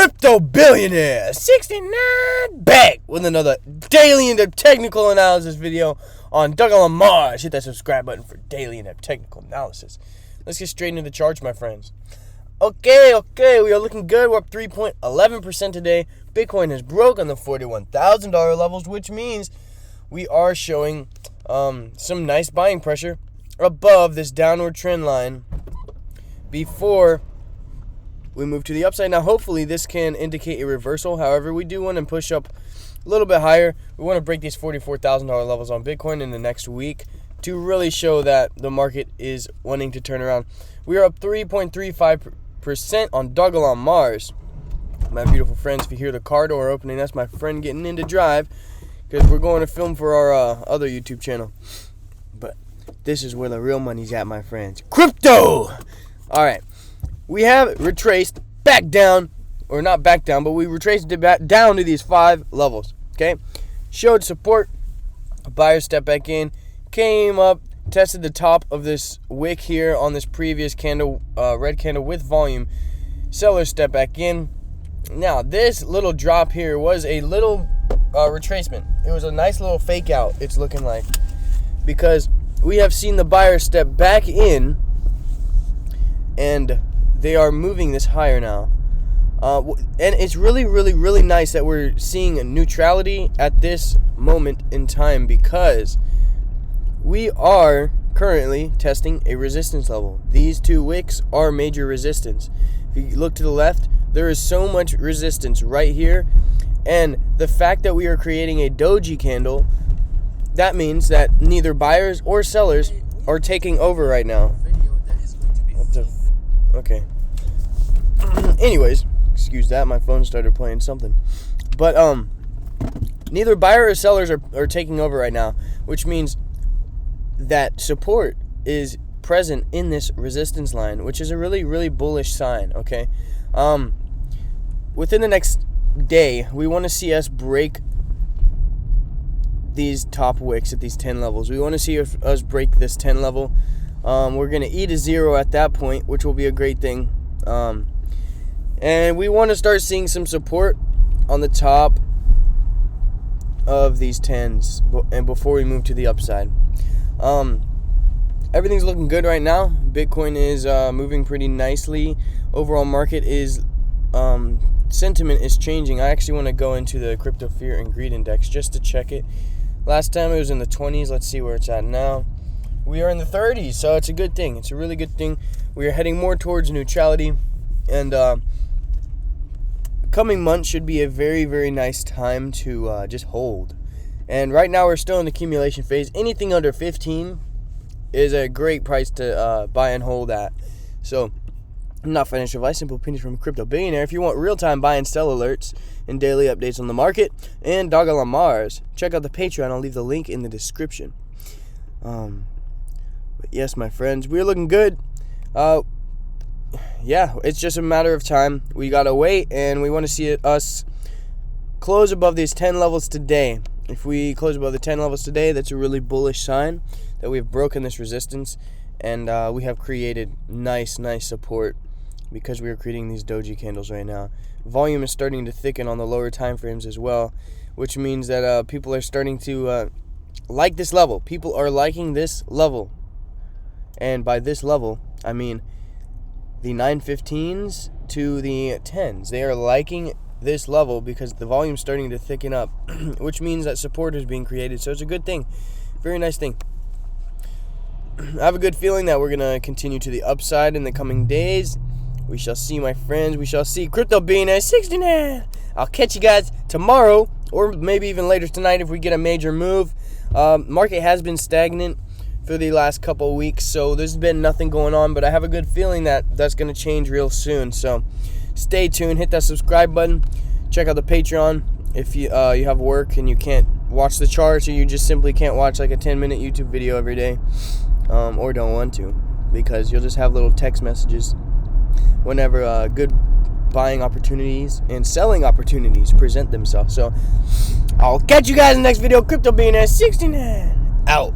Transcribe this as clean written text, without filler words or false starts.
Crypto Billionaire 69 back with another daily in-depth technical analysis video on Dogelon to Mars. Hit that subscribe button for daily in-depth technical analysis. Let's get straight into the charts, my friends. Okay, we are looking good. We're up 3.11% today. Bitcoin has broken the $41,000 levels, which means we are showing some nice buying pressure above this downward trend line before we move to the upside. Now, hopefully, this can indicate a reversal. However, we do want to push up a little bit higher. We want to break these $44,000 levels on Bitcoin in the next week to really show that the market is wanting to turn around. We are up 3.35% on Dogelon to Mars. My beautiful friends, if you hear the car door opening, that's my friend getting in to drive because we're going to film for our other YouTube channel. But this is where the real money's at, my friends. Crypto! All right. We have retraced back down, or not back down, but we retraced it back down to these 5 levels, okay? Showed support, a buyer stepped back in, came up, tested the top of this wick here on this previous candle, red candle with volume. Seller stepped back in. Now, this little drop here was a little retracement. It was a nice little fake out, it's looking like, because we have seen the buyer step back in, and they are moving this higher now. And it's really, really, really nice that we're seeing neutrality at this moment in time because we are currently testing a resistance level. These 2 wicks are major resistance. If you look to the left, there is so much resistance right here. And the fact that we are creating a doji candle, that means that neither buyers or sellers are taking over right now. Okay. Anyways, excuse that. My phone started playing something. But neither buyer or sellers are taking over right now, which means that support is present in this resistance line, which is a really, really bullish sign, okay? Within the next day, we want to see us break these top wicks at these 10 levels. We want to see us break this 10 level. We're going to eat a 0 at that point, which will be a great thing. And we want to start seeing some support on the top of these 10s and before we move to the upside. Everything's looking good right now. Bitcoin is moving pretty nicely. Overall market is sentiment is changing. I actually want to go into the crypto fear and greed index just to check it. Last time it was in the 20s. Let's see where it's at now. We are in the 30s, so it's a good thing. It's a really good thing. We are heading more towards neutrality, and coming months should be a very, very nice time to just hold. And right now we're still in the accumulation phase. Anything under 15 is a great price to buy and hold at. So, not financial advice, simple opinions from a crypto billionaire. If you want real-time buy and sell alerts and daily updates on the market and Dogelon to Mars, check out the Patreon. I'll leave the link in the description. But yes, my friends, we're looking good. Yeah, it's just a matter of time. We gotta wait, and we want to see us close above these 10 levels today. If we close above the 10 levels today, that's a really bullish sign that we've broken this resistance, and we have created nice support because we are creating these doji candles right now. Volume is starting to thicken on the lower time frames as well, which means that people are starting to like this level. People are liking this level. And by this level, I mean the 915s to the 10s. They are liking this level because the volume is starting to thicken up, which means that support is being created. So it's a good thing. Very nice thing. I have a good feeling that we're going to continue to the upside in the coming days. We shall see, my friends. We shall see. Crypto Billionaire 69. I'll catch you guys tomorrow or maybe even later tonight if we get a major move. Market has been stagnant for the last couple of weeks, so there's been nothing going on, but I have a good feeling that that's going to change real soon. So stay tuned, hit that subscribe button, check out the Patreon if you have work and you can't watch the charts, or you just simply can't watch like a 10-minute YouTube video every day, or don't want to, because you'll just have little text messages whenever good buying opportunities and selling opportunities present themselves. So I'll catch you guys in the next video. Crypto Billionaire 69 out.